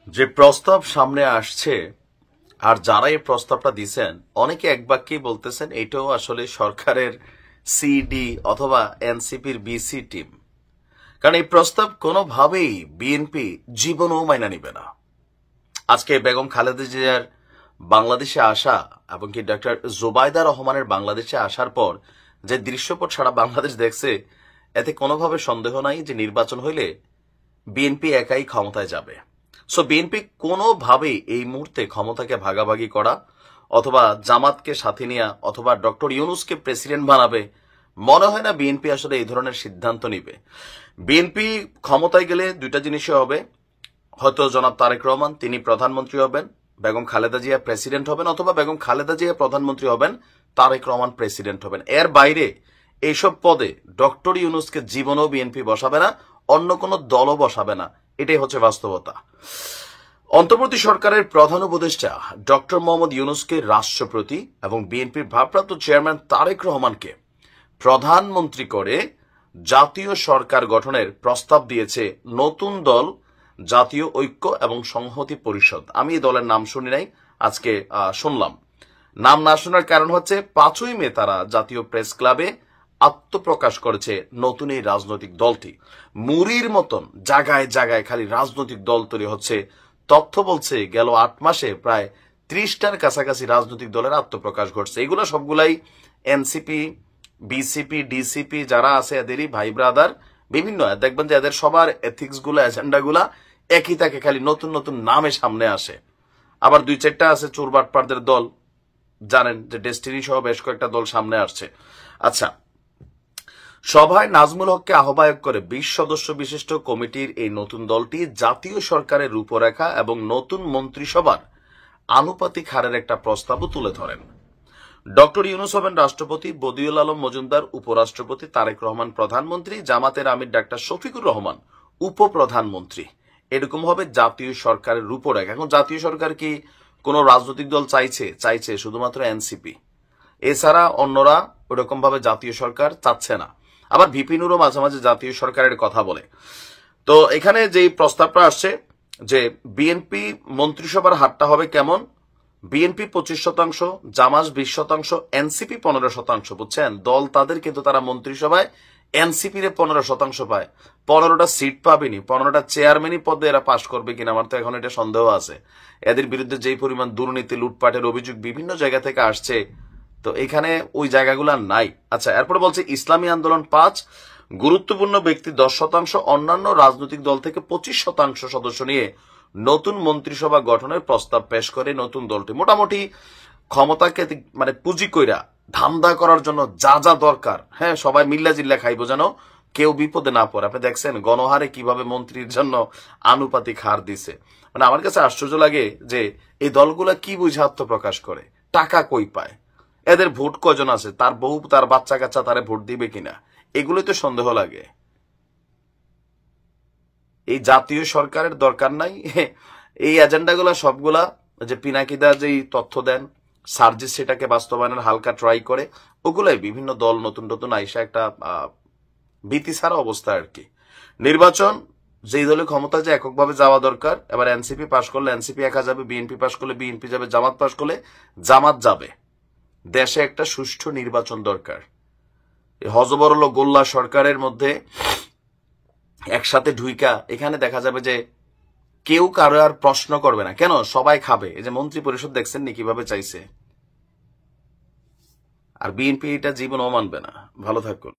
যে প্রস্তাব সামনে আসছে আর যারা এই প্রস্তাবটা দিচ্ছেন অনেকে এক বাক্যেই বলতেছেন এটাও আসলে সরকারের সিডি অথবা এনসিপির বিসি টিম। কারণ এই প্রস্তাব কোনোভাবেই বিএনপি জীবনও মাইনা নিবে না। আজকে বেগম খালেদা জিয়ার বাংলাদেশে আসা এবং কি ডক্টর জুবাইদা রহমানের বাংলাদেশে আসার পর যে দৃশ্যপট সারা বাংলাদেশ দেখছে, এতে কোনোভাবে সন্দেহ নাই যে নির্বাচন হইলে বিএনপি একাই ক্ষমতায় যাবে। সো বিএনপি কোনোভাবেই এই মুহূর্তে ক্ষমতাকে ভাগাভাগি করা অথবা জামাতকে সাথে নেওয়া অথবা ডক্টর ইউনূসকে প্রেসিডেন্ট বানাবে, মনে হয় না বিএনপি আসলে এই ধরনের সিদ্ধান্ত নিবে। বিএনপি ক্ষমতায় গেলে দুইটা জিনিসই হবে, হয়তো জনাব তারেক রহমান তিনি প্রধানমন্ত্রী হবেন, বেগম খালেদা জিয়া প্রেসিডেন্ট হবেন, অথবা বেগম খালেদা জিয়া প্রধানমন্ত্রী হবেন, তারেক রহমান প্রেসিডেন্ট হবেন। এর বাইরে এইসব পদে ডক্টর ইউনূসকে জীবনেও বিএনপি বসাবে না, অন্য কোনো দলও বসাবে না। এটাই হচ্ছে বাস্তবতা। অন্তর্বর্তী সরকারের প্রধান উপদেষ্টা ডক্টর মোহাম্মদ ইউনূসকে রাষ্ট্রপতি এবং বিএনপির ভারপ্রাপ্ত চেয়ারম্যান তারেক রহমানকে প্রধানমন্ত্রী করে জাতীয় সরকার গঠনের প্রস্তাব দিয়েছে নতুন দল জাতীয় ঐক্য এবং সংহতি পরিষদ। আমি এই দলের নাম শুনি নাই, আজকে শুনলাম। নাম না শোনার কারণ হচ্ছে 5ই মে তারা জাতীয় প্রেস ক্লাবে আত্মপ্রকাশ করেছে নতুন এই রাজনৈতিক দলটি। মুড়ির মতন জায়গায় জায়গায় খালি রাজনৈতিক দল তৈরি হচ্ছে। তথ্য বলছে গেল 8 মাসে প্রায় 30টার কাছাকাছি রাজনৈতিক দলের আত্মপ্রকাশ ঘটছে। এগুলো সবগুলাই এনসিপি, বিসিপি, ডিসিপি যারা আছে এদেরই ভাই ব্রাদার। বিভিন্ন দেখবেন যে এদের সবার এথিক্স গুলো, এজেন্ডা গুলা একই থাকে, খালি নতুন নতুন নামে সামনে আসে। আবার 2-4টা আছে চোরবাটপারদের দল, জানেন যে ডেস্টিনি সহ বেশ কয়েকটা দল সামনে আসছে। আচ্ছা, সভায় নাজমুল হককে আহ্বায়ক করে 20 সদস্য বিশিষ্ট কমিটির এই নতুন দলটি জাতীয় সরকারের রূপরেখা এবং নতুন মন্ত্রিসভার আনুপাতিক হারের একটা প্রস্তাবও তুলে ধরেন। ডক্টর ইউনূস হবেন রাষ্ট্রপতি, বদিউল আলম মজুমদার উপরাষ্ট্রপতি, তারেক রহমান প্রধানমন্ত্রী, জামাতের আমির ডাক্তার শফিকুর রহমান উপপ্রধানমন্ত্রী। এরকম হবে জাতীয় সরকারের রূপরেখা। এখন জাতীয় সরকার কি কোন রাজনৈতিক দল চাইছে শুধুমাত্র এনসিপি, এছাড়া অন্যরা ওরকম ভাবে জাতীয় সরকার চাচ্ছে না। আবার ভিপিনুরও মাঝে মাঝে জাতীয় সরকারের কথা বলে। তো এখানে যে প্রস্তাবটা আসছে যে বিএনপি মন্ত্রিসভার হারটা হবে কেমন, বিএনপি 25%, জামাত 20%, এনসিপি 15%। বুঝছেন, দল তাদের, কিন্তু তারা মন্ত্রিসভায় এনসিপির 15% পায়। 15টা সিট পাবেনি, 15টা চেয়ারম্যানই পদে এরা পাশ করবে কিনা আমার তো এখন এটা সন্দেহ আছে। এদের বিরুদ্ধে যেই পরিমাণ দুর্নীতি, লুটপাটের অভিযোগ বিভিন্ন জায়গা থেকে আসছে, তো এখানে ওই জায়গাগুলো নাই। আচ্ছা, এরপরে বলছে ইসলামী আন্দোলন 5, গুরুত্বপূর্ণ ব্যক্তি 10%, অন্যান্য রাজনৈতিক দল থেকে 25% সদস্য নিয়ে নতুন মন্ত্রিসভা গঠনের প্রস্তাব পেশ করে নতুন দলটি। মোটামুটি ক্ষমতাকে মানে পুঁজি কইরা ধান্দা করার জন্য যা যা দরকার, হ্যাঁ, সবাই মিল্লা জিল্লা খাইবো যেন কেউ বিপদে না পড়ে। আপনি দেখছেন গণহারে কিভাবে মন্ত্রীর জন্য আনুপাতিক হার দিছে। মানে আমার কাছে আশ্চর্য লাগে যে এই দলগুলা কি বুঝে আত্মপ্রকাশ করে, টাকা কই পায়, এদের ভোট কজন আছে, তার বউ তার বাচ্চা কাচ্চা তারে ভোট দিবে কিনা, এগুলোই তো সন্দেহ লাগে। এই জাতীয় সরকারের দরকার নাই। এই এজেন্ডাগুলা সবগুলা যে পিনাকিদা যেই তথ্য দেন, সার্জিস সেটাকে বাস্তবায়নের হালকা ট্রাই করে, ওগুলাই বিভিন্ন দল নতুন নতুন আইসা একটা ভীতি ছাড়া অবস্থা আর কি। নির্বাচন যেই দলে ক্ষমতা যে এককভাবে যাওয়া দরকার। এবার এনসিপি পাশ করলে এনসিপি একা যাবে, বিএনপি পাশ করলে বিএনপি যাবে, জামাত পাশ করলে জামাত যাবে। দেশে একটা সুষ্ঠু নির্বাচন দরকার। হজবরল গোল্লা সরকারের মধ্যে একসাথে ঢুইকা এখানে দেখা যাবে যে কেউ কারো আর প্রশ্ন করবে না, কেন সবাই খাবে। এই যে মন্ত্রী পরিষদ দেখছেন নি কিভাবে চাইছে, আর বিএনপি এটা জীবনও মানবে না। ভালো থাকুন।